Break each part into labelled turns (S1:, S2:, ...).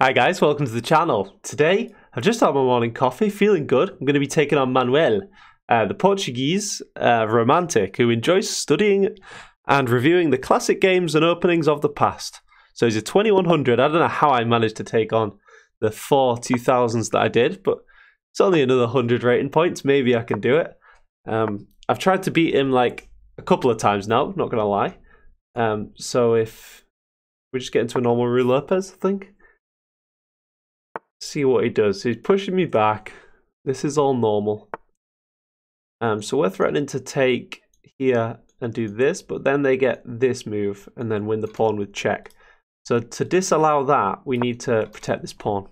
S1: Hi guys, welcome to the channel. Today, I've just had my morning coffee, feeling good. I'm going to be taking on Manuel, the Portuguese romantic who enjoys studying and reviewing the classic games and openings of the past. So he's a 2100. I don't know how I managed to take on the 4 2000s that I did, but it's only another 100 rating points. Maybe I can do it. I've tried to beat him like a couple of times now, not going to lie. So if we just get into a normal Rui Lopez, I think. See what he does. He's pushing me back. This is all normal. So we're threatening to take here and do this, but then they get this move and then win the pawn with check. So to disallow that, we need to protect this pawn.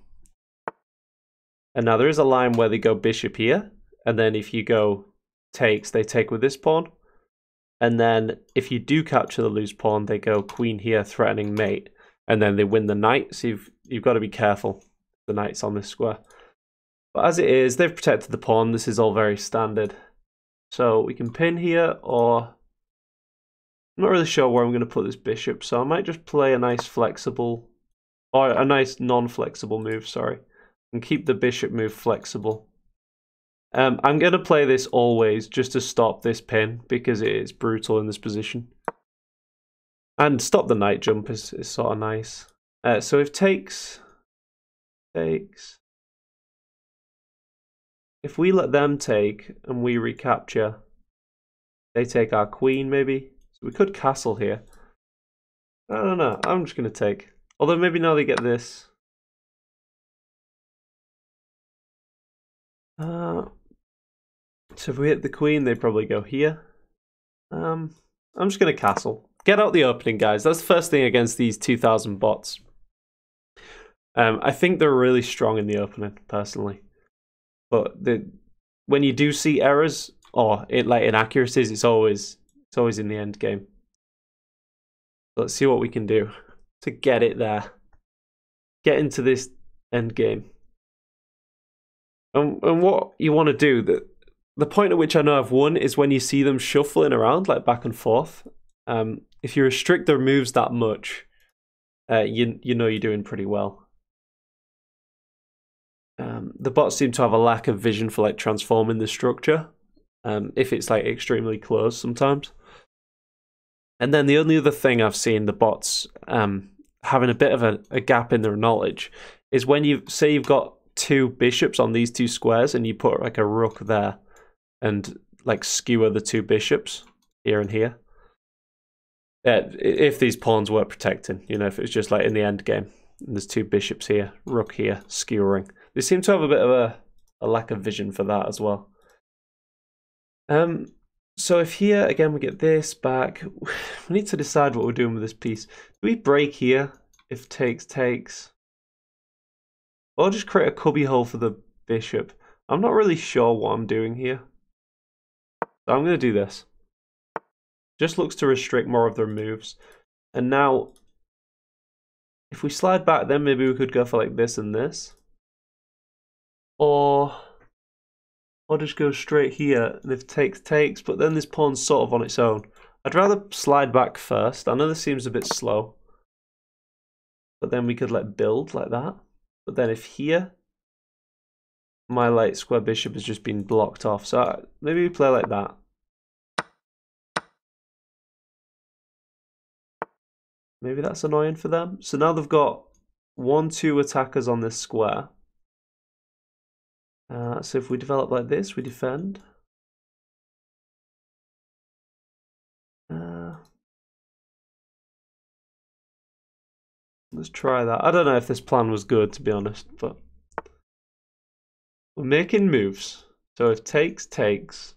S1: And now there is a line where they go bishop here, and then if you go takes, they take with this pawn. And then if you do capture the loose pawn, they go queen here, threatening mate, and then they win the knight. So you've got to be careful. The knight's on this square. But as it is, they've protected the pawn. This is all very standard. So we can pin here, or I'm not really sure where I'm going to put this bishop. So I might just play a nice flexible, or a nice non-flexible move, sorry. And keep the bishop move flexible. I'm going to play this always just to stop this pin because it is brutal in this position. And stop the knight jump is sort of nice. So if takes... If we let them take and we recapture, they take our queen maybe. So we could castle here. I don't know. I'm just going to take. Although maybe now they get this. So if we hit the queen, they probably go here. I'm just going to castle. Get out the opening, guys. That's the first thing against these 2000 bots. I think they're really strong in the opening, personally. But when you do see errors or like inaccuracies, it's always in the end game. Let's see what we can do to get it there. Get into this end game. And what you want to do, the point at which I know I've won is when you see them shuffling around like back and forth. If you restrict their moves that much, you know you're doing pretty well. The bots seem to have a lack of vision for like transforming the structure, if it's like extremely close sometimes. And then the only other thing I've seen the bots having a bit of a gap in their knowledge is when you say you've got two bishops on these two squares and you put like a rook there and like skewer the two bishops here and here. If these pawns were protecting, you know, if it was just like in the end game and there's two bishops here, rook here, skewering. They seem to have a bit of a lack of vision for that as well. So if here, again, we get this back, we need to decide what we're doing with this piece. Do we break here if takes? Or just create a cubby hole for the bishop? I'm not really sure what I'm doing here. So I'm going to do this. Just looks to restrict more of their moves. And now, if we slide back, then maybe we could go for like this and this. Or just go straight here, and if takes, but then this pawn's sort of on its own. I'd rather slide back first. I know this seems a bit slow, but then we could like build like that. But then if here, my light square bishop has just been blocked off, so maybe we play like that. Maybe that's annoying for them. So now they've got 1-2 attackers on this square. So if we develop like this, we defend. Let's try that. I don't know if this plan was good, to be honest, but we're making moves. So if takes.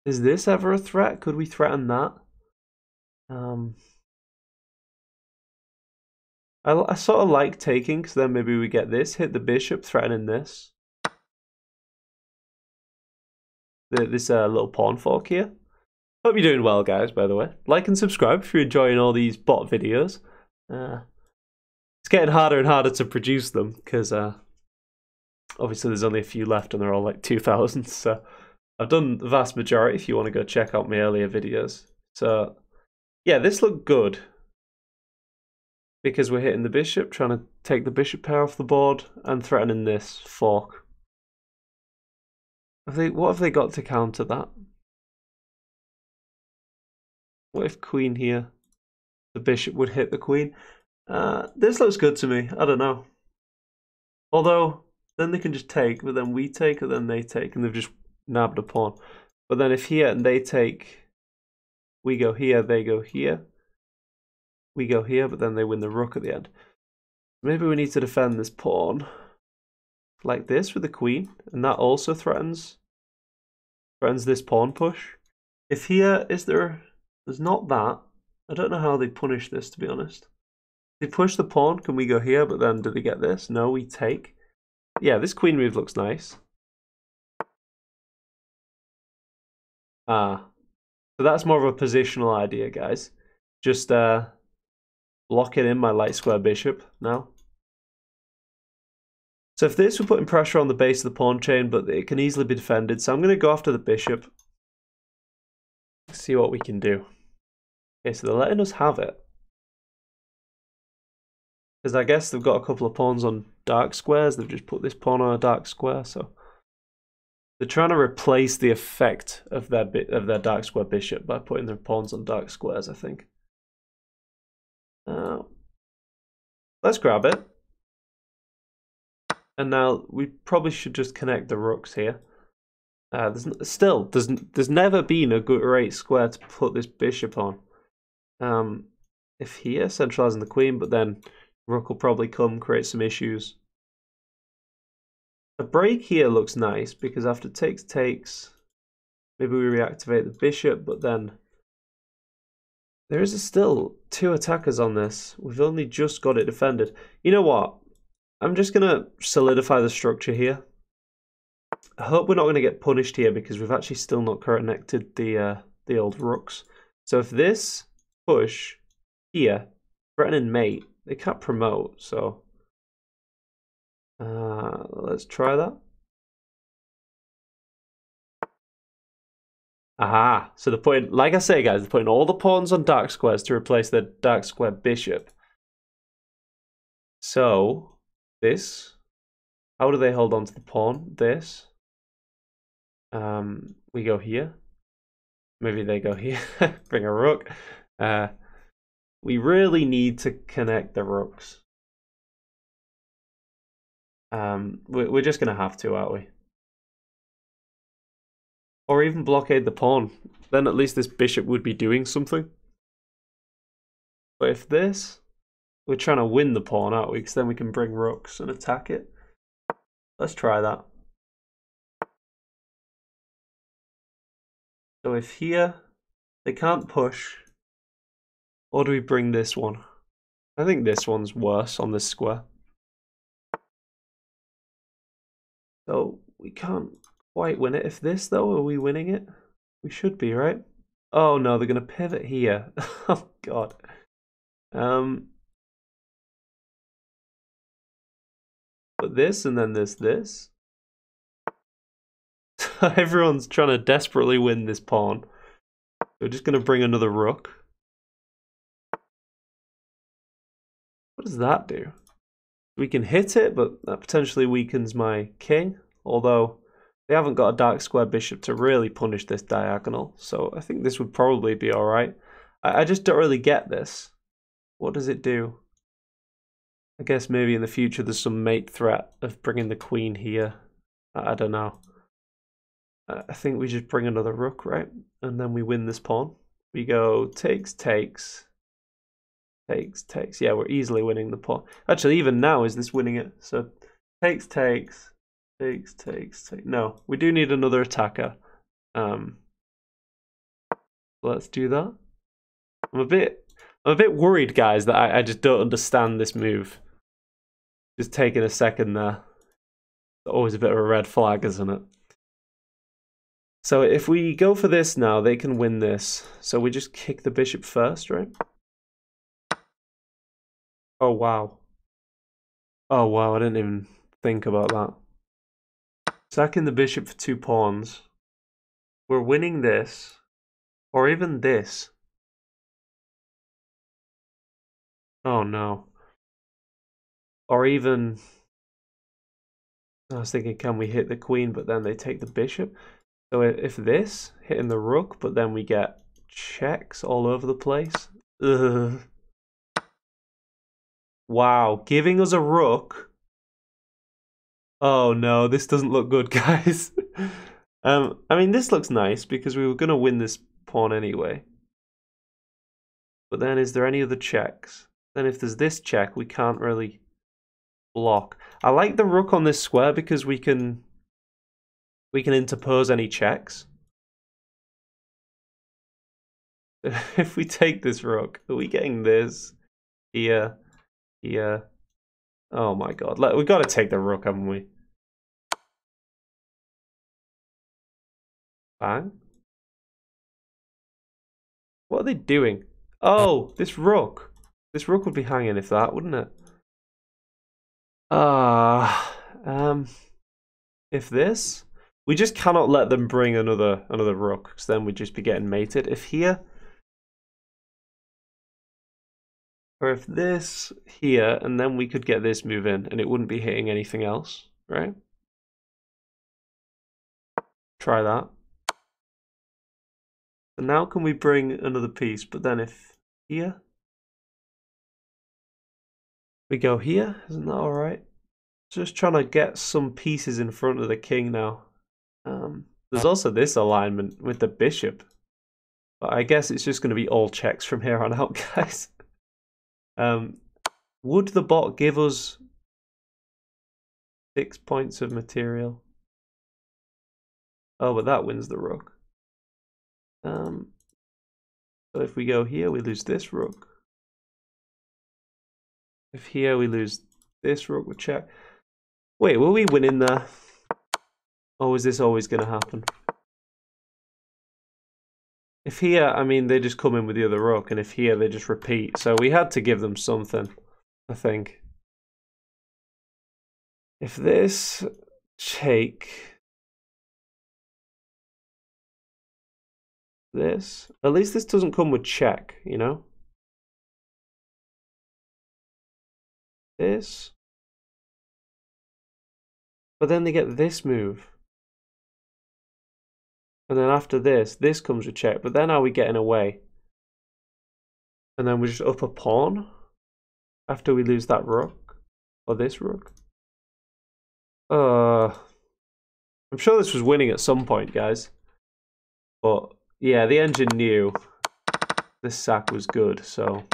S1: Is this ever a threat? Could we threaten that? I sort of like taking, because then maybe we get this, hit the bishop, threatening this. This little pawn fork here. Hope you're doing well, guys, by the way. Like and subscribe if you're enjoying all these bot videos. It's getting harder and harder to produce them, because obviously there's only a few left and they're all like 2000s. So I've done the vast majority if you want to go check out my earlier videos. So yeah, this looked good. because we're hitting the bishop, trying to take the bishop pair off the board and threatening this fork. What have they got to counter that? What if queen here? The bishop would hit the queen. This looks good to me. I don't know. Although, then they can just take, but then we take, and then they take, and they've just nabbed a pawn. But then if here and they take, we go here, they go here. We go here, but then they win the rook at the end. Maybe we need to defend this pawn like this with the queen, and that also threatens this pawn push. If here, there's not that. I don't know how they punish this, to be honest. They push the pawn, can we go here, but then do they get this? No, we take. Yeah, this queen move looks nice. So that's more of a positional idea, guys. Just locking in my light square bishop now. So if this, we're putting pressure on the base of the pawn chain, but it can easily be defended. So I'm going to go after the bishop. See what we can do. Okay, so they're letting us have it. Because I guess they've got a couple of pawns on dark squares. They've just put this pawn on a dark square, so they're trying to replace the effect of their dark square bishop by putting their pawns on dark squares, I think. Let's grab it. And now we probably should just connect the rooks here. There's never been a good rate square to put this bishop on. If here, centralizing the queen, but then rook will probably come, create some issues. A break here looks nice because after takes, maybe we reactivate the bishop, but then there is still two attackers on this. We've only just got it defended. You know what? I'm just going to solidify the structure here. I hope we're not going to get punished here because we've actually still not connected the old rooks. So if this push here, threatening mate, they can't promote, so let's try that. Aha, so they're putting, like I say guys, they're putting all the pawns on dark squares to replace the dark square bishop. So this, how do they hold on to the pawn? This. We go here. Maybe they go here. Bring a rook. We really need to connect the rooks. We're just going to have to, aren't we? Or even blockade the pawn. Then at least this bishop would be doing something. But if this, we're trying to win the pawn, aren't we? Because then we can bring rooks and attack it. Let's try that. So if here, they can't push, or do we bring this one? I think this one's worse on this square. So we can't quite win it. If this though, are we winning it? We should be, right? Oh no, they're gonna pivot here. Oh god. But this and then there's this. Everyone's trying to desperately win this pawn. We're just gonna bring another rook. What does that do? We can hit it, but that potentially weakens my king. Although they haven't got a dark square bishop to really punish this diagonal. So I think this would probably be alright. I just don't really get this. What does it do? I guess maybe in the future there's some mate threat of bringing the queen here. I don't know. I think we just bring another rook, right? And then we win this pawn. We go takes. Yeah, we're easily winning the pawn. Actually, even now, is this winning it? So takes. No, we do need another attacker. Let's do that. I'm a bit worried, guys, that I just don't understand this move. Just taking a second there. Always a bit of a red flag, isn't it? So if we go for this now, they can win this. So we just kick the bishop first, right? Oh, wow. Oh, wow, I didn't even think about that. Sacking the bishop for 2 pawns. We're winning this. Or even this. Oh no. Or even, I was thinking, can we hit the queen, but then they take the bishop? So if this, hitting the rook, but then we get checks all over the place. Ugh. Wow, giving us a rook. Oh no, this doesn't look good, guys. I mean, this looks nice because we were going to win this pawn anyway. But then is there any other checks? Then if there's this check, we can't really block. I like the rook on this square because we can interpose any checks. If we take this rook, are we getting this here, here? Oh my god, we got to take the rook, haven't we? Bang. What are they doing? Oh, this rook. This rook would be hanging if that, wouldn't it? If this, we just cannot let them bring another rook, because then we'd just be getting mated. If here, or if this here, and then we could get this move in, and it wouldn't be hitting anything else, right? Try that. And now can we bring another piece? But then if here, we go here, isn't that all right? Just trying to get some pieces in front of the king now. There's also this alignment with the bishop. But I guess it's just going to be all checks from here on out, guys. Would the bot give us 6 points of material? Oh, but that wins the rook. So if we go here, we lose this rook. If here, we lose this rook with check. Wait, will we win in there? Or is this always going to happen? If here, I mean, they just come in with the other rook, and if here, they just repeat. So we had to give them something, I think. If this, take this. At least this doesn't come with check, you know? This. But then they get this move. And then after this, this comes with check. But then are we getting away? And then we just up a pawn after we lose that rook. Or this rook. I'm sure this was winning at some point, guys. But yeah, the engine knew this sack was good, so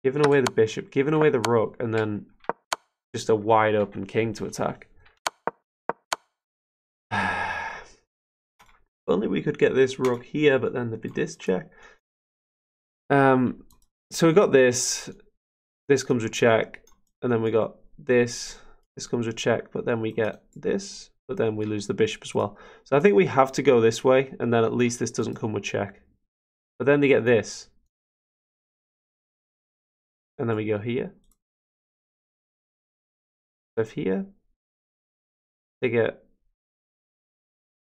S1: giving away the bishop, giving away the rook, and then just a wide open king to attack. If only we could get this rook here, but then there'd be this check. So we got this. This comes with check, and then we got this. This comes with check, but then we get this, but then we lose the bishop as well. So I think we have to go this way, and then at least this doesn't come with check. But then they get this. And then we go here. So if here, they get...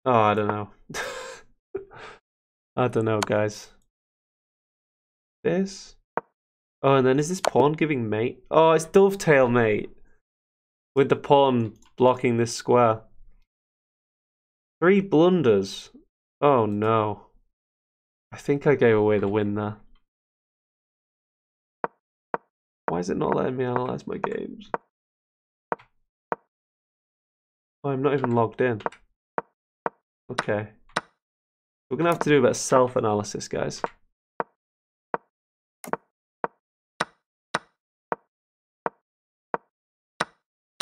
S1: Oh, I don't know. I don't know, guys. This. Oh, and then is this pawn giving mate? Oh, it's dovetail mate. With the pawn blocking this square. 3 blunders. Oh no. I think I gave away the win there. Why is it not letting me analyze my games? Oh, I'm not even logged in. Okay. We're going to have to do a bit of self-analysis, guys.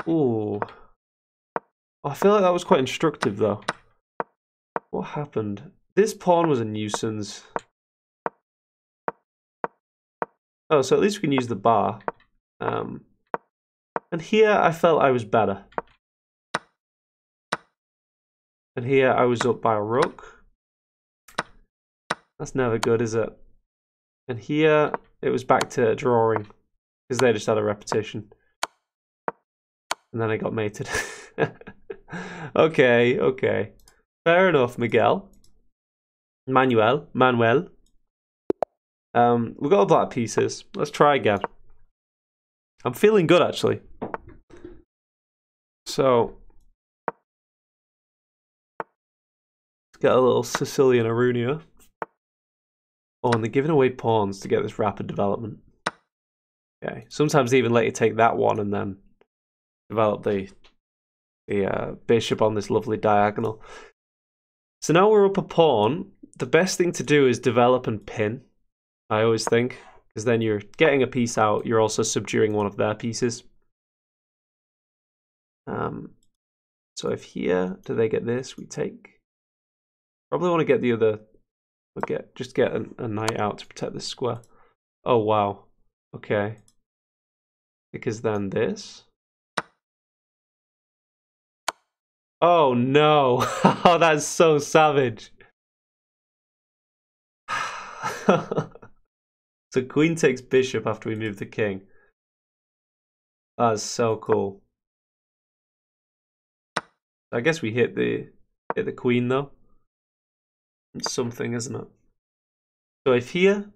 S1: Ooh. Oh, I feel like that was quite instructive, though. What happened? This pawn was a nuisance. Oh, so at least we can use the bar. And here I felt I was better. And here I was up by a rook. That's never good, is it? And here it was back to drawing. Because they just had a repetition. And then I got mated. Okay, okay. Fair enough, Miguel. Manuel. We've got our black pieces. Let's try again. I'm feeling good, actually. So, let's get a little Sicilian Arunia. Oh, and they're giving away pawns to get this rapid development. Okay, sometimes they even let you take that one and then develop the bishop on this lovely diagonal. So now we're up a pawn. The best thing to do is develop and pin, I always think, because then you're getting a piece out, you're also subduing one of their pieces. So if here, do they get this? We take. Probably want to get the other. We'll just get a knight out to protect this square. Oh wow. Okay. Because then this. Oh no! Oh, that's so savage. So queen takes bishop after we move the king. That's so cool. I guess we hit the queen though. It's something, isn't it? So if here,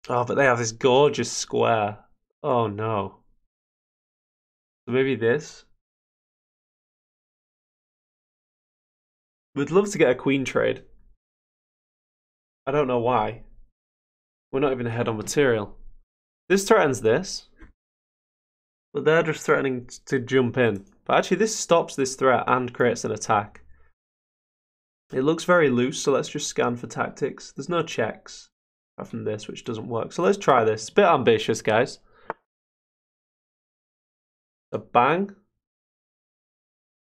S1: oh, but they have this gorgeous square. Oh no. So maybe this. We'd love to get a queen trade. I don't know why. We're not even ahead on material. This threatens this. But they're just threatening to jump in. But actually this stops this threat and creates an attack. It looks very loose, so let's just scan for tactics. There's no checks apart from this, which doesn't work. So let's try this. It's a bit ambitious, guys. A bang.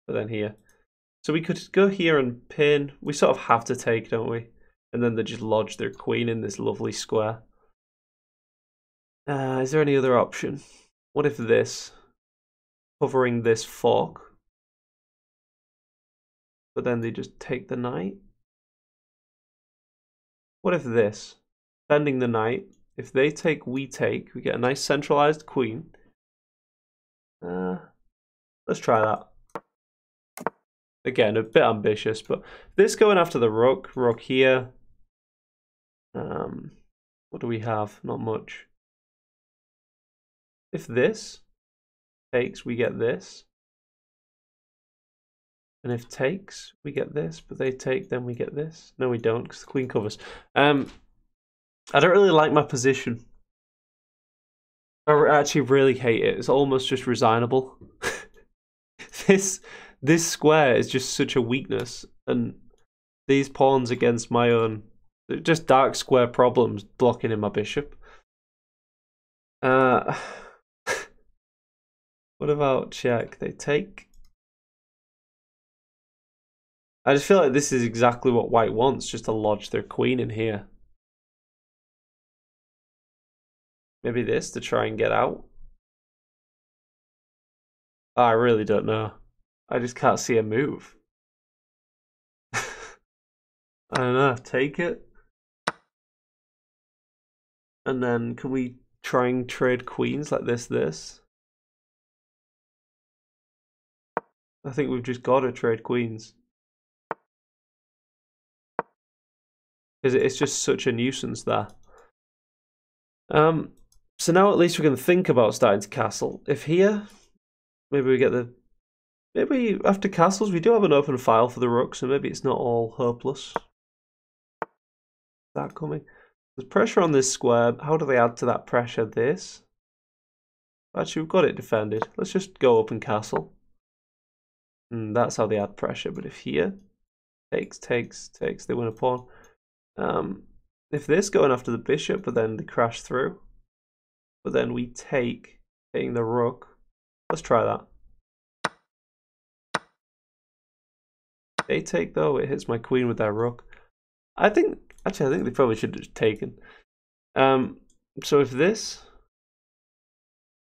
S1: But then here. So we could go here and pin. We sort of have to take, don't we? And then they just lodge their queen in this lovely square. Is there any other option? What if this? Covering this fork. But then they just take the knight. What if this? Bending the knight. If they take, we take. We get a nice centralized queen. Let's try that. Again, a bit ambitious, but this going after the rook here. What do we have? Not much. If this takes, we get this. And if takes, we get this, but they take, then we get this. No, we don't, because the queen covers. I don't really like my position. I actually really hate it. It's almost just resignable. This square is just such a weakness, and these pawns against my own, just dark square problems blocking in my bishop. What about check? They take. I just feel like this is exactly what white wants, just to lodge their queen in here. Maybe this to try and get out. Oh, I really don't know. I just can't see a move. I don't know, take it. And then can we try and trade queens like this? I think we've just got to trade queens. Because it's just such a nuisance there. So now at least we can think about starting to castle. If here, maybe we get the... Maybe after castles we do have an open file for the rook, so maybe it's not all hopeless. That coming. There's pressure on this square. How do they add to that pressure? This. Actually, we've got it defended. Let's just go up and castle. And that's how they add pressure. But if here, takes, they win a pawn. If this going after the bishop, but then they crash through. But then we take, hitting the rook. Let's try that. They take though, it hits my queen with their rook. I think they probably should have taken. So if this,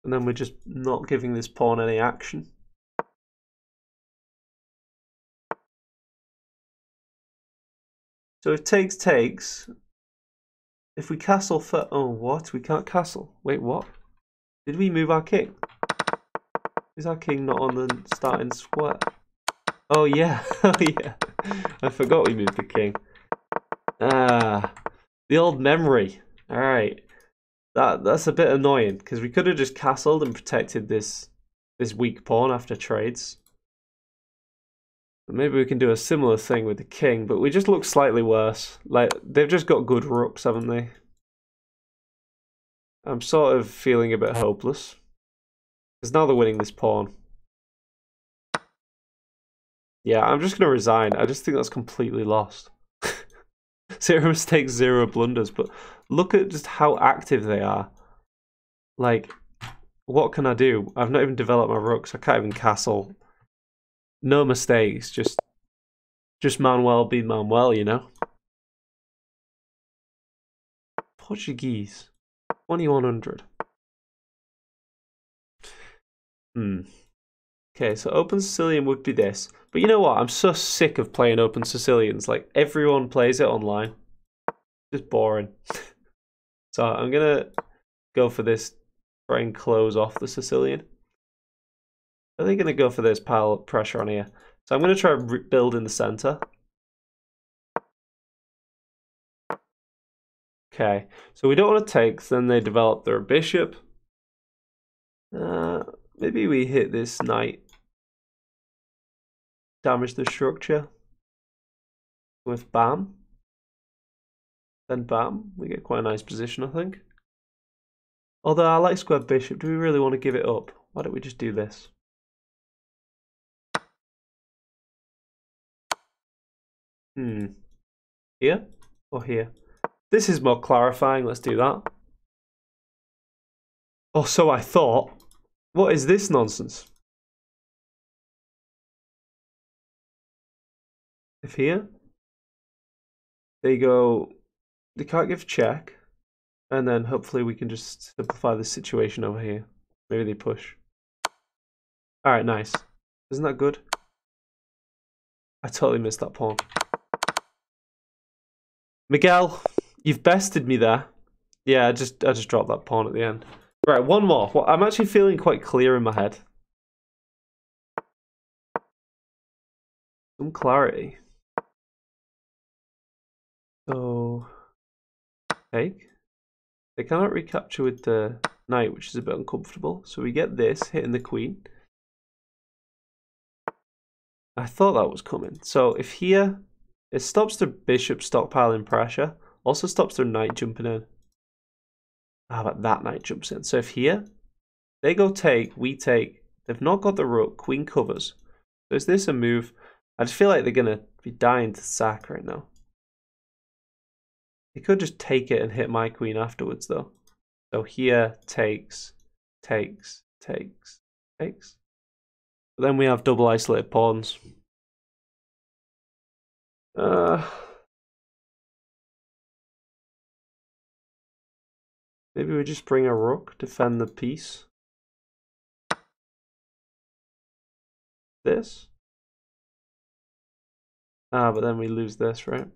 S1: and then we're just not giving this pawn any action. So if takes, if we castle for, oh what? We can't castle. Wait, what? Did we move our king? Is our king not on the starting square? Oh yeah, oh yeah. I forgot we moved the king. Ah, the old memory. Alright. That's a bit annoying, because we could have just castled and protected this weak pawn after trades. Maybe we can do a similar thing with the king, but we just look slightly worse. Like, they've just got good rooks, haven't they? I'm sort of feeling a bit hopeless. Because now they're winning this pawn. Yeah, I'm just going to resign. I just think that's completely lost. 0 mistakes, 0 blunders. But look at just how active they are. Like, what can I do? I've not even developed my rooks. I can't even castle. No mistakes. Just Manuel be Manuel, you know? Portuguese. 2100. Okay, so Open Sicilian would be this. But you know what? I'm so sick of playing Open Sicilians. Like, everyone plays it online. Just boring. So I'm going to go for this. Try and close off the Sicilian. Are they going to go for this pile of pressure on here? So I'm going to try and build in the center. Okay, so we don't want to take, then they develop their bishop. Maybe we hit this knight. Damage the structure. With bam. Then bam. We get quite a nice position, I think. Although I like square bishop, do we really want to give it up? Why don't we just do this? Here or here? This is more clarifying, let's do that. Oh, so I thought. What is this nonsense? If here, they go, they can't give check, and then hopefully we can just simplify the situation over here. Maybe they push. Alright, nice. Isn't that good? I totally missed that pawn. Miguel, you've bested me there. Yeah, I just dropped that pawn at the end. Right, one more. Well, I'm actually feeling quite clear in my head. Some clarity. So, take. They cannot recapture with the knight, which is a bit uncomfortable. So we get this, hitting the queen. I thought that was coming. So if here, it stops the bishop stockpiling pressure. Also stops their knight jumping in. How about that knight jumps in? So if here, they go take, we take. They've not got the rook, queen covers. So is this a move? I just feel like they're going to be dying to sack right now. They could just take it and hit my queen afterwards, though. So here, takes. But then we have double isolated pawns. Maybe we just bring a rook, defend the piece. This. But then we lose this, right?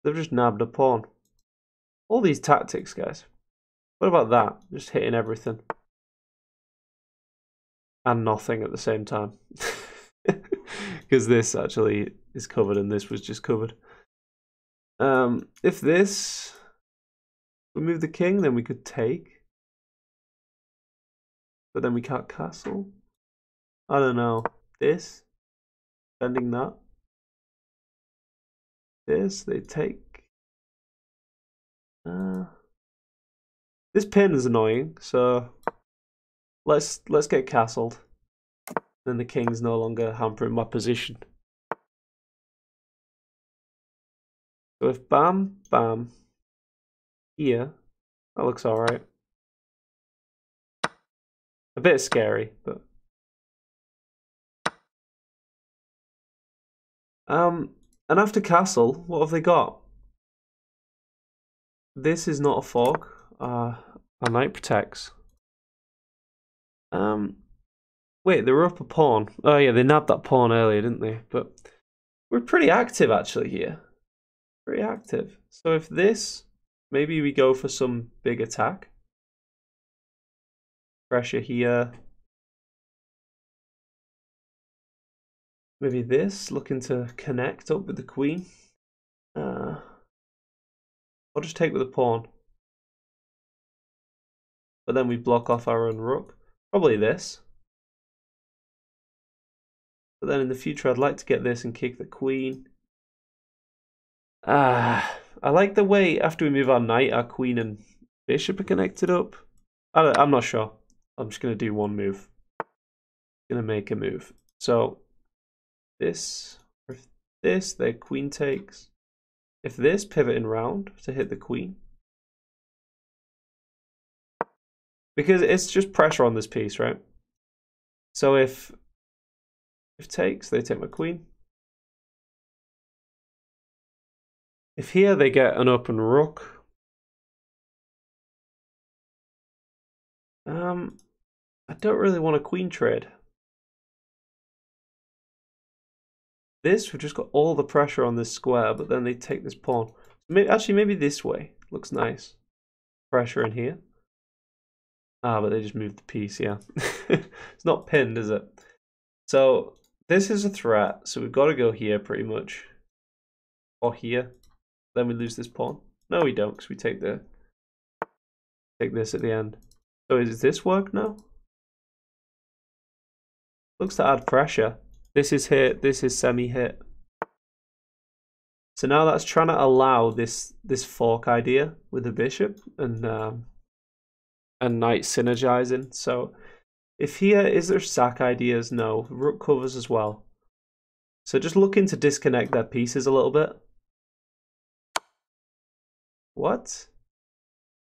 S1: They've just nabbed a pawn. All these tactics, guys. What about that? Just hitting everything. And nothing at the same time. Because this actually is covered and this was just covered. If this... we move the king, then we could take. But then we can't castle. I don't know. This. Defending that. This, they take. This pin is annoying, so let's get castled. Then the king's no longer hampering my position. So if bam, bam, here, that looks alright. A bit scary, but and after castle, what have they got? This is not a fog. Our knight protects. Wait, they were up a pawn. Oh yeah, they nabbed that pawn earlier, didn't they? But we're pretty active actually here. Pretty active. So if this, maybe we go for some big attack. Pressure here. Maybe this, looking to connect up with the queen. I'll just take with the pawn. but then we block off our own rook. Probably this. But then in the future, I'd like to get this and kick the queen. I like the way after we move our knight, our queen and bishop are connected up. I'm not sure. I'm just going to do one move. Going to make a move. So this, or if this, their queen takes. If this, pivoting round to hit the queen. Because it's just pressure on this piece, right? So if takes, they take my queen. If here they get an open rook. I don't really want a queen trade. This, we've just got all the pressure on this square, but then they take this pawn. Maybe this way looks nice. Pressure in here. Ah, but they just moved the piece, yeah. It's not pinned, is it? So this is a threat, so we've got to go here pretty much. Or here. Then we lose this pawn. No, we don't, because we take this at the end. So does this work now? Looks to add pressure. This is hit, this is semi-hit. So now that's trying to allow this fork idea with the bishop and knight synergizing. So if here, is there sack ideas? No. Rook covers as well. So just looking to disconnect their pieces a little bit. What?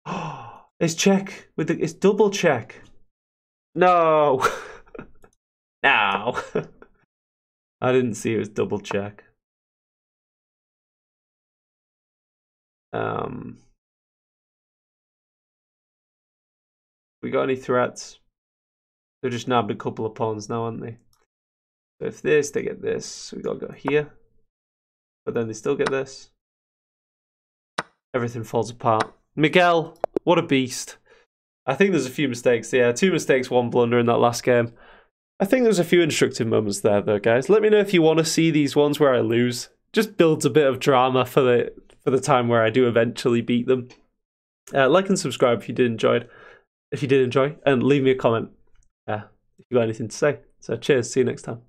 S1: Oh, it's check with it's double check. No. No. I didn't see it was double check. We got any threats? They've just nabbed a couple of pawns now, haven't they? So if this, they get this. So we gotta go here. But then they still get this. Everything falls apart. Miguel, what a beast. I think there's a few mistakes. Yeah, 2 mistakes, 1 blunder in that last game. I think there's a few instructive moments there, though, guys. Let me know if you want to see these ones where I lose. Just builds a bit of drama for the time where I do eventually beat them. Like and subscribe if you did enjoy, and leave me a comment if you got anything to say. So cheers, see you next time.